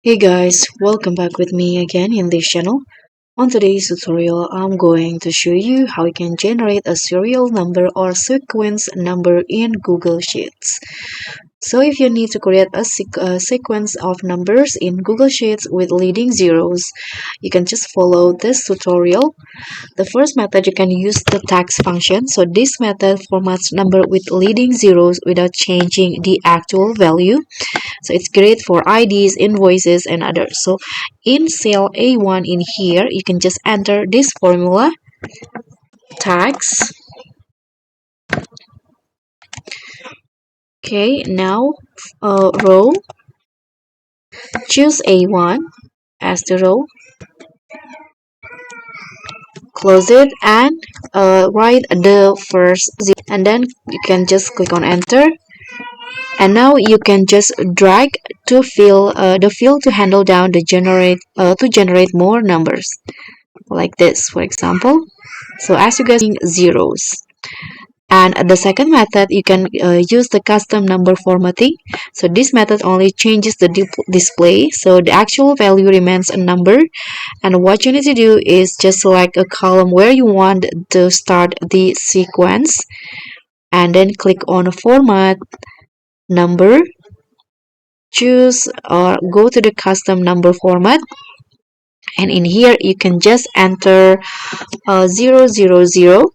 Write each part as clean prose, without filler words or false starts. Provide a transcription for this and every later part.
Hey guys, welcome back with me again in this channel. On today's tutorial, I'm going to show you how you can generate a serial number or sequence number in Google Sheets. So if you need to create a sequence of numbers in Google Sheets with leading zeros, you can just follow this tutorial. The first method, you can use the text function. So this method formats number with leading zeros without changing the actual value. So it's great for IDs, invoices, and others. So in cell A1 in here, you can just enter this formula, tax. Okay, now row, choose A1 as the row, close it, and write the first zero, and then you can just click on enter. And now you can just drag to fill the field to handle down the generate more numbers like this, for example. So as you guys see, zeros. And the second method, you can use the custom number formatting. So this method only changes the display, so the actual value remains a number. And what you need to do is just select a column where you want to start the sequence, and then click on format number, choose or go to the custom number format, and in here you can just enter 000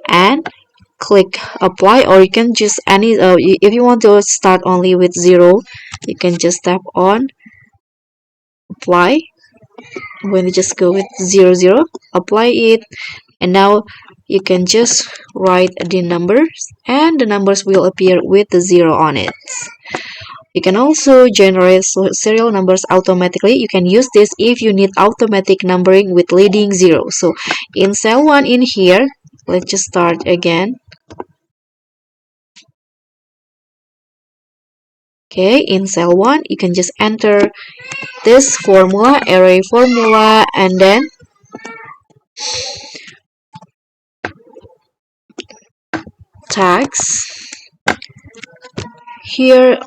and click apply, or you can just if you want to start only with 0, you can just tap on apply. I'm going to just go with 00, apply it, and now you can just write the numbers, and the numbers will appear with the 0 on it. You can also generate serial numbers automatically. You can use this if you need automatic numbering with leading 0. So in cell 1 in here, let's just start again. Okay, in cell 1, you can just enter this formula, array formula, and then tags. Here,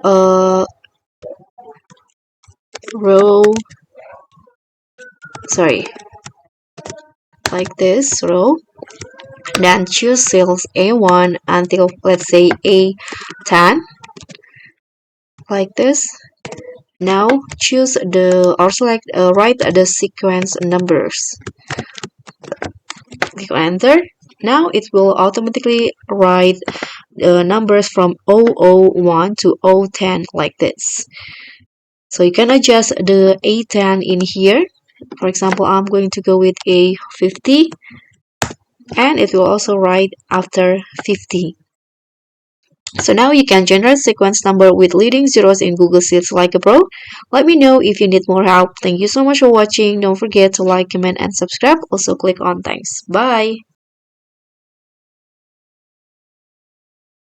row, sorry, like this, row. Then choose cells A1 until, let's say, A10, like this. Now choose or select write the sequence numbers. Click on enter. Now it will automatically write numbers from 001 to 010 like this. So you can adjust the A10 in here. For example, I'm going to go with A50, and it will also write after 50. So now you can generate sequence number with leading zeros in Google Sheets like a pro. Let me know if you need more help. Thank you so much for watching. Don't forget to like, comment, and subscribe. Also click on thanks. Bye.